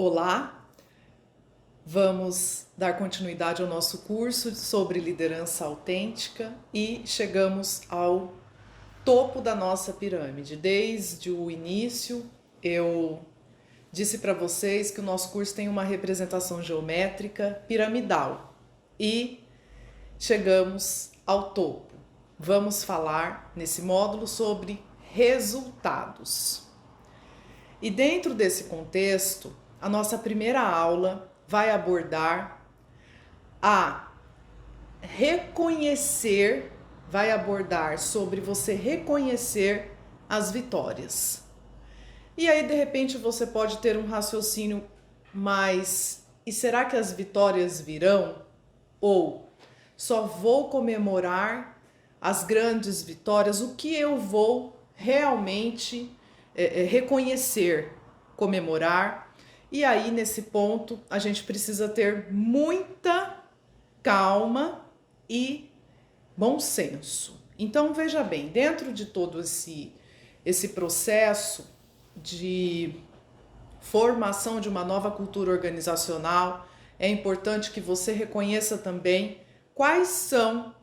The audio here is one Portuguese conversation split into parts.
Olá, vamos dar continuidade ao nosso curso sobre liderança autêntica e chegamos ao topo da nossa pirâmide. Desde o início eu disse para vocês que o nosso curso tem uma representação geométrica piramidal e chegamos ao topo. Vamos falar nesse módulo sobre resultados. E dentro desse contexto, a nossa primeira aula vai abordar vai abordar sobre você reconhecer as vitórias. E aí, de repente, você pode ter um raciocínio, mas e será que as vitórias virão? Ou só vou comemorar as grandes vitórias? O que eu vou realmente reconhecer, comemorar? E aí, nesse ponto, a gente precisa ter muita calma e bom senso. Então, veja bem, dentro de todo esse processo de formação de uma nova cultura organizacional, é importante que você reconheça também quais são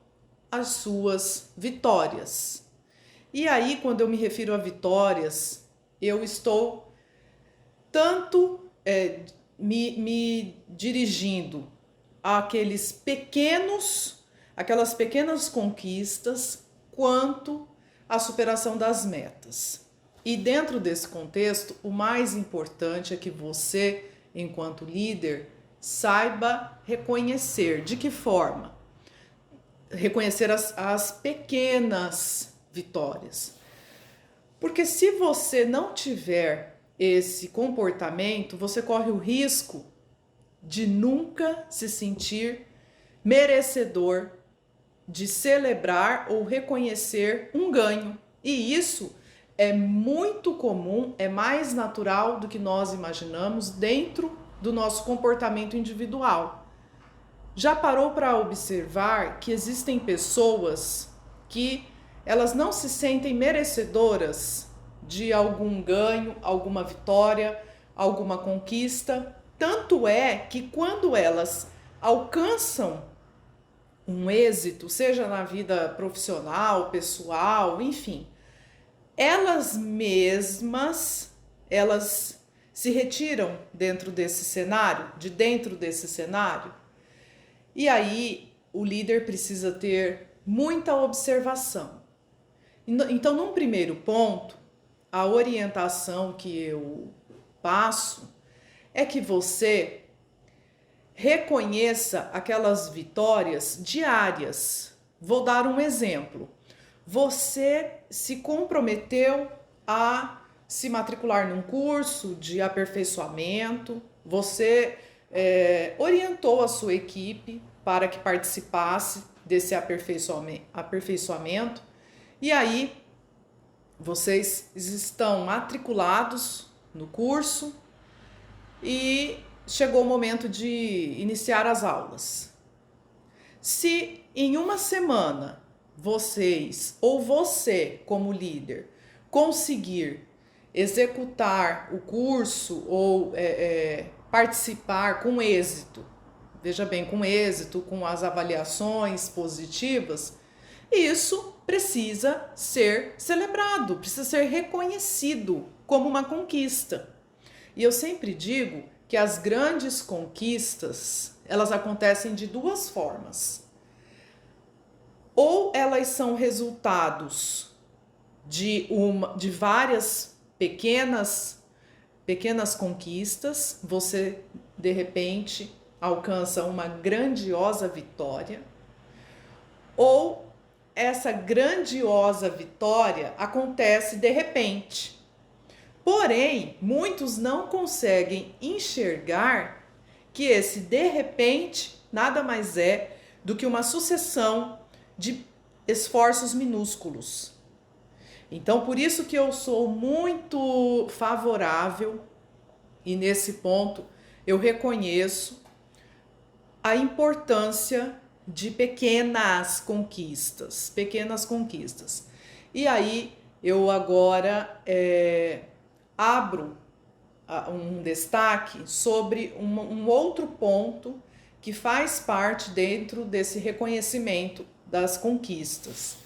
as suas vitórias. E aí, quando eu me refiro a vitórias, eu estou tanto me dirigindo àquelas pequenas conquistas, quanto à superação das metas. E dentro desse contexto, o mais importante é que você, enquanto líder, saiba reconhecer. De que forma? Reconhecer as pequenas vitórias. Porque se você não tiver esse comportamento, você corre o risco de nunca se sentir merecedor de celebrar ou reconhecer um ganho. E isso é muito comum, é mais natural do que nós imaginamos dentro do nosso comportamento individual. Já parou para observar que existem pessoas que elas não se sentem merecedoras de algum ganho, alguma vitória, alguma conquista? Tanto é que quando elas alcançam um êxito, seja na vida profissional, pessoal, enfim, elas mesmas, elas se retiram dentro desse cenário, de dentro desse cenário. E aí o líder precisa ter muita observação. Então, num primeiro ponto, a orientação que eu passo é que você reconheça aquelas vitórias diárias. Vou dar um exemplo. Você se comprometeu a se matricular num curso de aperfeiçoamento, você orientou a sua equipe para que participasse desse aperfeiçoamento, e aí vocês estão matriculados no curso e chegou o momento de iniciar as aulas. Se em uma semana vocês, ou você como líder, conseguir executar o curso ou participar com êxito, veja bem, com êxito, com as avaliações positivas, isso precisa ser celebrado, precisa ser reconhecido como uma conquista. E eu sempre digo que as grandes conquistas, elas acontecem de duas formas. Ou elas são resultados de várias pequenas conquistas, você de repente alcança uma grandiosa vitória, ou essa grandiosa vitória acontece de repente. Porém, muitos não conseguem enxergar que esse de repente nada mais é do que uma sucessão de esforços minúsculos. Então, por isso que eu sou muito favorável, e nesse ponto eu reconheço a importância de pequenas conquistas. E aí eu agora abro um destaque sobre um outro ponto que faz parte dentro desse reconhecimento das conquistas.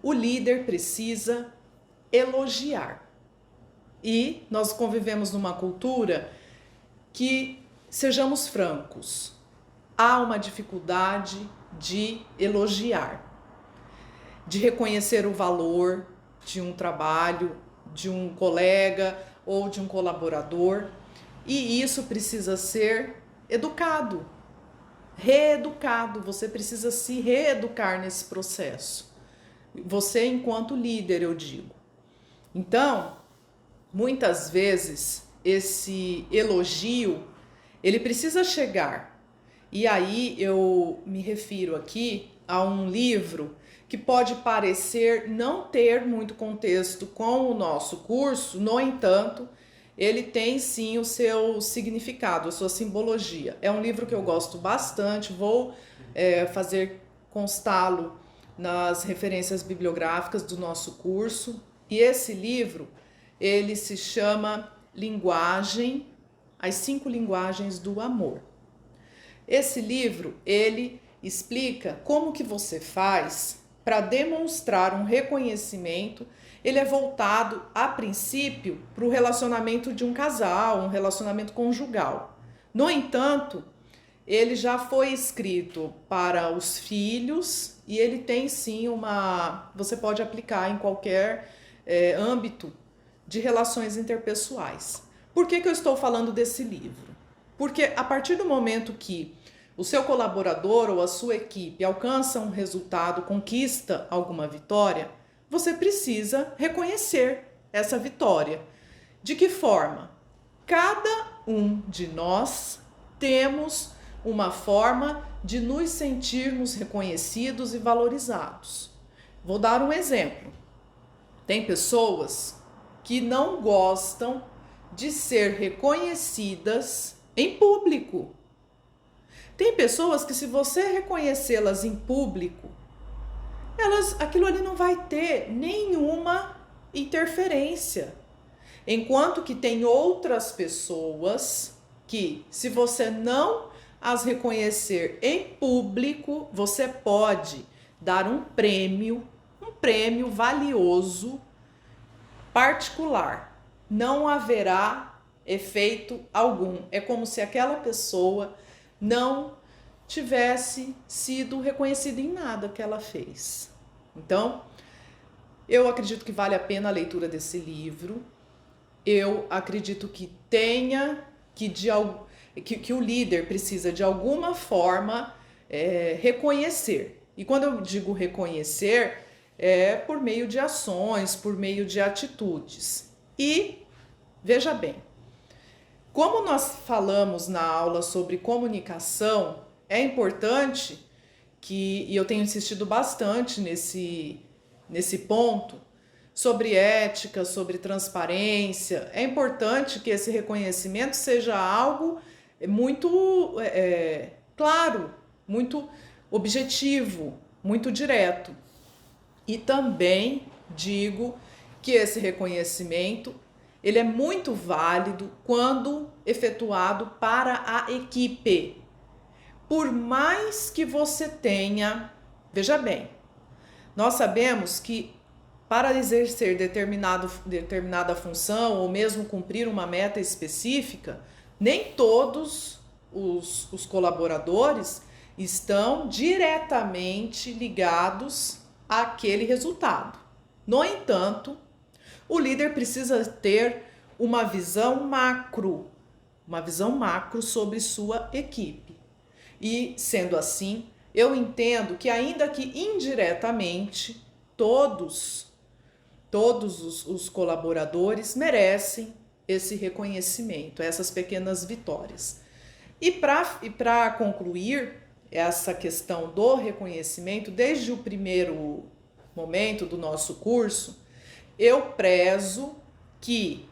O líder precisa elogiar. E nós convivemos numa cultura que, sejamos francos, há uma dificuldade de elogiar, de reconhecer o valor de um trabalho, de um colega ou de um colaborador, e isso precisa ser educado, reeducado. Você precisa se reeducar nesse processo. Você, enquanto líder, eu digo. Então, muitas vezes, esse elogio, ele precisa chegar. E aí eu me refiro aqui a um livro que pode parecer não ter muito contexto com o nosso curso, no entanto, ele tem sim o seu significado, a sua simbologia. É um livro que eu gosto bastante, vou fazer constá-lo nas referências bibliográficas do nosso curso. E esse livro, ele se chama Linguagem, as 5 linguagens do amor. Esse livro, ele explica como que você faz para demonstrar um reconhecimento. Ele é voltado, a princípio, para o relacionamento de um casal, um relacionamento conjugal. No entanto, ele já foi escrito para os filhos e ele tem sim você pode aplicar em qualquer âmbito de relações interpessoais. Por que eu estou falando desse livro? Porque a partir do momento que o seu colaborador ou a sua equipe alcança um resultado, conquista alguma vitória, você precisa reconhecer essa vitória. De que forma? Cada um de nós temos uma forma de nos sentirmos reconhecidos e valorizados. Vou dar um exemplo. Tem pessoas que não gostam de ser reconhecidas em público. Tem pessoas que, se você reconhecê-las em público, aquilo ali não vai ter nenhuma interferência. Enquanto que tem outras pessoas que, se você não as reconhecer em público, você pode dar um prêmio valioso, particular. Não haverá efeito algum. É como se aquela pessoa não tivesse sido reconhecida em nada que ela fez. Então, eu acredito que vale a pena a leitura desse livro. Eu acredito que que o líder precisa de alguma forma reconhecer. E quando eu digo reconhecer, é por meio de ações, por meio de atitudes. E veja bem, como nós falamos na aula sobre comunicação, é importante e eu tenho insistido bastante nesse ponto, sobre ética, sobre transparência. É importante que esse reconhecimento seja algo muito claro, muito objetivo, muito direto. E também digo que esse reconhecimento ele é muito válido quando efetuado para a equipe. Por mais que você tenha, veja bem, nós sabemos que para exercer determinada função ou mesmo cumprir uma meta específica, nem todos os colaboradores estão diretamente ligados àquele resultado. No entanto, o líder precisa ter uma visão macro sobre sua equipe. E, sendo assim, eu entendo que, ainda que indiretamente, todos os colaboradores merecem esse reconhecimento, essas pequenas vitórias. E para concluir essa questão do reconhecimento, desde o primeiro momento do nosso curso, eu prezo que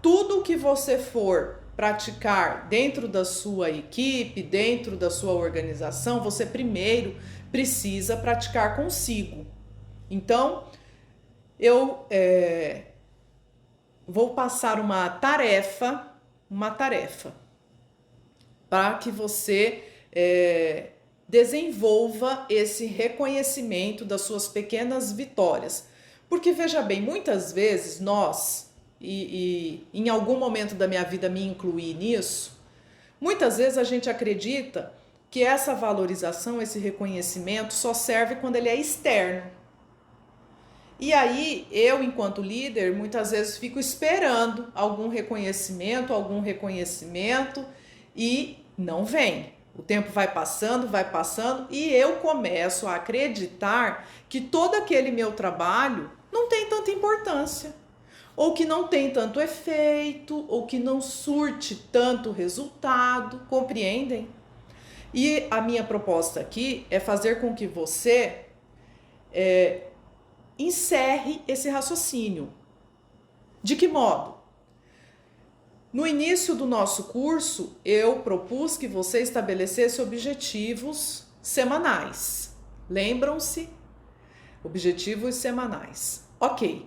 tudo que você for praticar dentro da sua equipe, dentro da sua organização, você primeiro precisa praticar consigo. Então, eu vou passar uma tarefa uma tarefa para que você desenvolva esse reconhecimento das suas pequenas vitórias. Porque veja bem, muitas vezes nós, e em algum momento da minha vida me incluí nisso, muitas vezes a gente acredita que essa valorização, esse reconhecimento só serve quando ele é externo. E aí, eu, enquanto líder, muitas vezes fico esperando algum reconhecimento e não vem. O tempo vai passando e eu começo a acreditar que todo aquele meu trabalho não tem tanta importância, ou que não tem tanto efeito, ou que não surte tanto resultado, compreendem? E a minha proposta aqui é fazer com que você encerre esse raciocínio. De que modo? No início do nosso curso, eu propus que você estabelecesse objetivos semanais. Lembram-se? Objetivos semanais. Ok.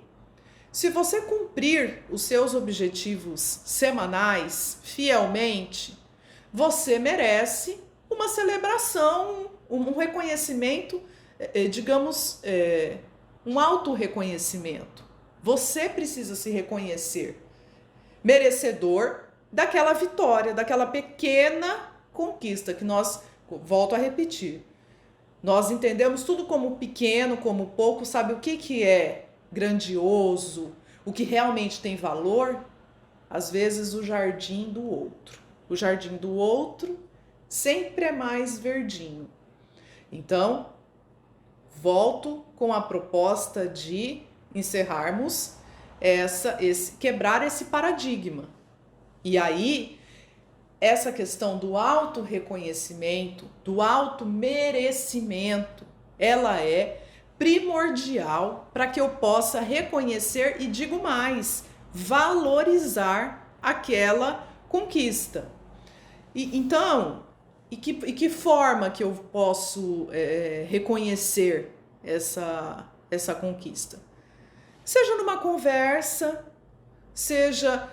Se você cumprir os seus objetivos semanais fielmente, você merece uma celebração, um reconhecimento, digamos, um autorreconhecimento. Você precisa se reconhecer merecedor daquela vitória, daquela pequena conquista que nós, volto a repetir, nós entendemos tudo como pequeno, como pouco. Sabe o que é grandioso, o que realmente tem valor? Às vezes o jardim do outro. O jardim do outro sempre é mais verdinho. Então, volto com a proposta de encerrarmos quebrar esse paradigma. E aí, essa questão do auto-reconhecimento, do auto-merecimento, ela é primordial para que eu possa reconhecer e, digo mais, valorizar aquela conquista. Então, que forma que eu posso reconhecer essa conquista? Seja numa conversa, seja...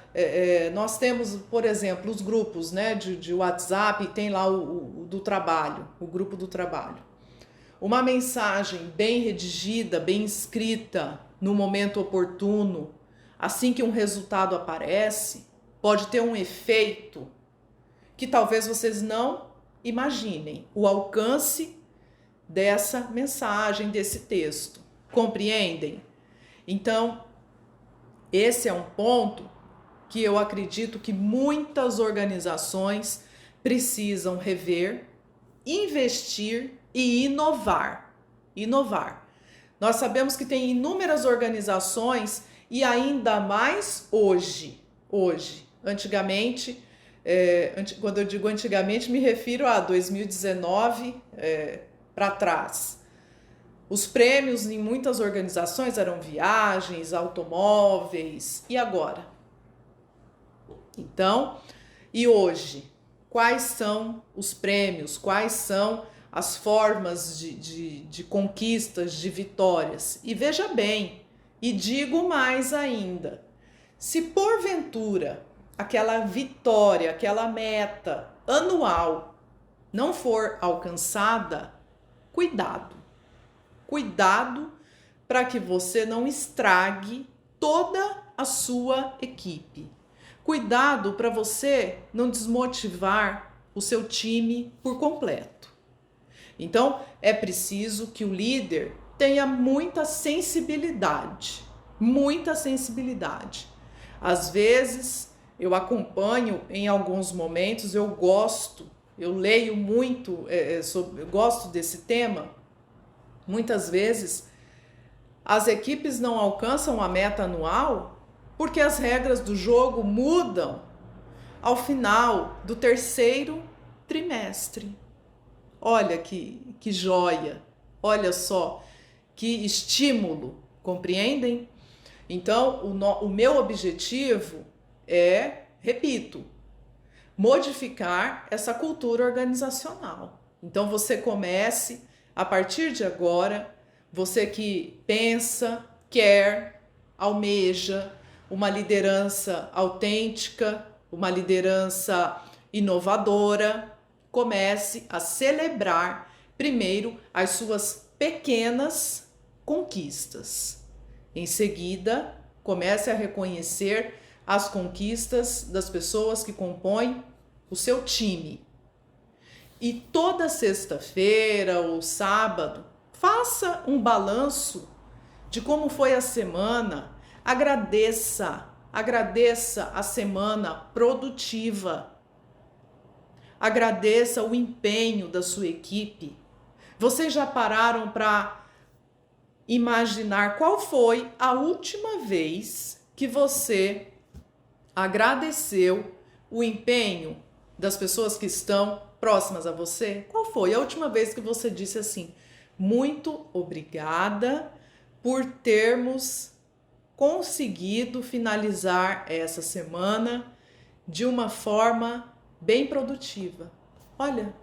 nós temos, por exemplo, os grupos, né, de WhatsApp, tem lá o do trabalho, o grupo do trabalho. Uma mensagem bem redigida, bem escrita, no momento oportuno, assim que um resultado aparece, pode ter um efeito que talvez vocês não imaginem o alcance dessa mensagem, desse texto. Compreendem? Então, esse é um ponto que eu acredito que muitas organizações precisam rever, investir e inovar. Nós sabemos que tem inúmeras organizações e ainda mais hoje. Antigamente, quando eu digo antigamente, me refiro a 2019 para trás. Os prêmios em muitas organizações eram viagens, automóveis. E agora? Então, e hoje? Quais são os prêmios? Quais são as formas de conquistas, de vitórias? E veja bem, e digo mais ainda, se porventura aquela vitória, aquela meta anual não for alcançada, cuidado para que você não estrague toda a sua equipe. Cuidado para você não desmotivar o seu time por completo. Então, é preciso que o líder tenha muita sensibilidade. Às vezes, eu acompanho em alguns momentos, eu leio muito, eu gosto desse tema. Muitas vezes, as equipes não alcançam a meta anual porque as regras do jogo mudam ao final do terceiro trimestre. Olha que joia, olha só que estímulo, compreendem? Então, o meu objetivo é, repito, modificar essa cultura organizacional. Então, você comece, a partir de agora, você que pensa, quer, almeja uma liderança autêntica, uma liderança inovadora, comece a celebrar primeiro as suas pequenas conquistas. Em seguida, comece a reconhecer as conquistas das pessoas que compõem o seu time. E toda sexta-feira ou sábado, faça um balanço de como foi a semana. Agradeça a semana produtiva. Agradeça o empenho da sua equipe. Vocês já pararam para imaginar qual foi a última vez que você agradeceu o empenho das pessoas que estão próximas a você? Qual foi a última vez que você disse assim: muito obrigada por termos conseguido finalizar essa semana de uma forma bem produtiva? Olha,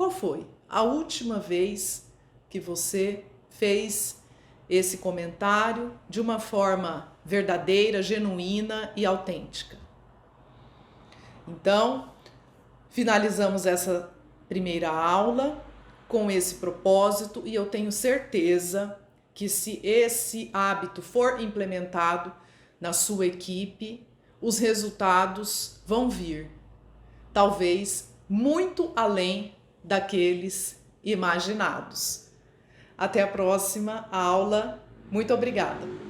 qual foi a última vez que você fez esse comentário de uma forma verdadeira, genuína e autêntica? Então, finalizamos essa primeira aula com esse propósito e eu tenho certeza que se esse hábito for implementado na sua equipe, os resultados vão vir, talvez muito além daqueles imaginados. Até a próxima aula. Muito obrigada.